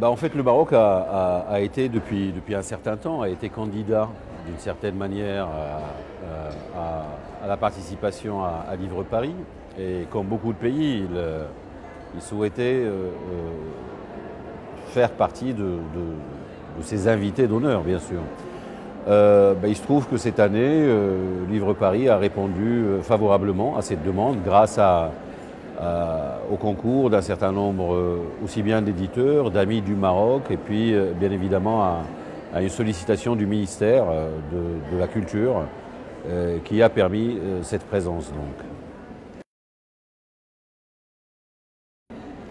En fait, le Maroc a été, depuis un certain temps, a été candidat d'une certaine manière à la participation à Livre Paris. Et comme beaucoup de pays, il souhaitait faire partie de ses invités d'honneur, bien sûr. Il se trouve que cette année, Livre Paris a répondu favorablement à cette demande grâce au concours d'un certain nombre aussi bien d'éditeurs, d'amis du Maroc et puis bien évidemment à une sollicitation du ministère de la Culture qui a permis cette présence. Donc.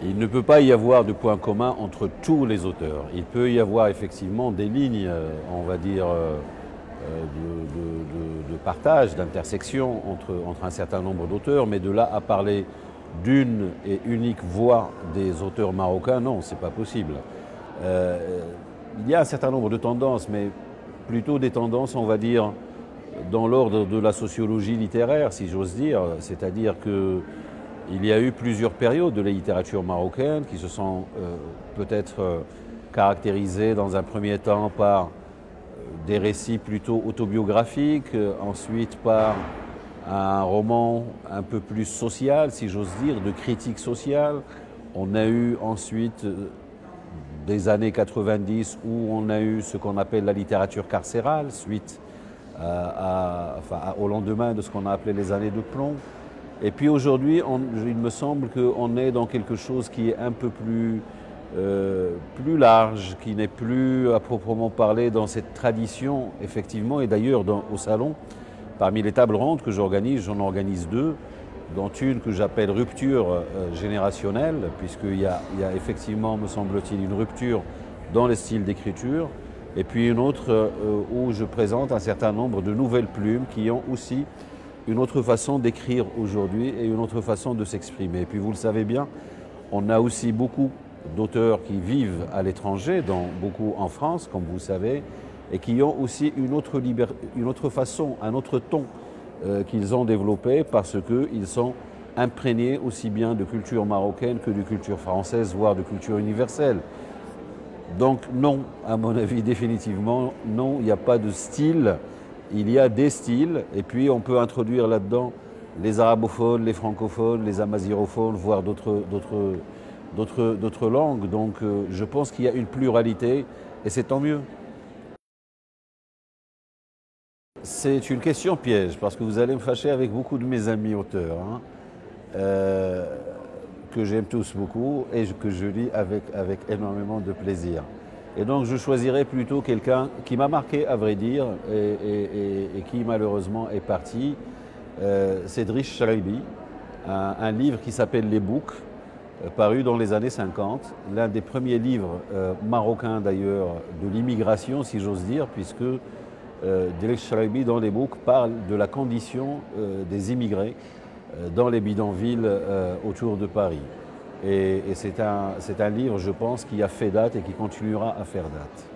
Il ne peut pas y avoir de point commun entre tous les auteurs. Il peut y avoir effectivement des lignes, on va dire, de partage, d'intersection entre un certain nombre d'auteurs, mais de là à parler d'une et unique voix des auteurs marocains, non, c'est pas possible. Il y a un certain nombre de tendances, mais plutôt des tendances, on va dire, dans l'ordre de la sociologie littéraire, si j'ose dire, c'est-à-dire qu'il y a eu plusieurs périodes de la littérature marocaine qui se sont peut-être caractérisées dans un premier temps par des récits plutôt autobiographiques, ensuite par un roman un peu plus social, si j'ose dire, de critique sociale. On a eu ensuite des années 90 où on a eu ce qu'on appelle la littérature carcérale, suite au lendemain de ce qu'on a appelé les années de plomb. Et puis aujourd'hui, il me semble qu'on est dans quelque chose qui est un peu plus large, qui n'est plus à proprement parler dans cette tradition, effectivement, et d'ailleurs au salon, parmi les tables rondes que j'organise, j'en organise deux, dont une que j'appelle rupture générationnelle, puisqu'il y a effectivement, me semble-t-il, une rupture dans les styles d'écriture, et puis une autre où je présente un certain nombre de nouvelles plumes qui ont aussi une autre façon d'écrire aujourd'hui et une autre façon de s'exprimer. Et puis vous le savez bien, on a aussi beaucoup d'auteurs qui vivent à l'étranger, dont beaucoup en France, comme vous le savez, et qui ont aussi une autre façon, un autre ton qu'ils ont développé parce qu'ils sont imprégnés aussi bien de culture marocaine que de culture française, voire de culture universelle. Donc non, à mon avis, définitivement, non, il n'y a pas de style, il y a des styles, et puis on peut introduire là-dedans les arabophones, les francophones, les amazirophones, voire d'autres langues. Donc je pense qu'il y a une pluralité, et c'est tant mieux. C'est une question piège, parce que vous allez me fâcher avec beaucoup de mes amis auteurs, que j'aime tous beaucoup et que je lis avec énormément de plaisir. Et donc je choisirais plutôt quelqu'un qui m'a marqué, à vrai dire, et qui malheureusement est parti, c'est Driss Charaibi, un livre qui s'appelle Les Boucs, paru dans les années 50, l'un des premiers livres marocains d'ailleurs de l'immigration, si j'ose dire, puisque Driss Charaibi, dans les boucs, parle de la condition des immigrés dans les bidonvilles autour de Paris. Et c'est un livre, je pense, qui a fait date et qui continuera à faire date.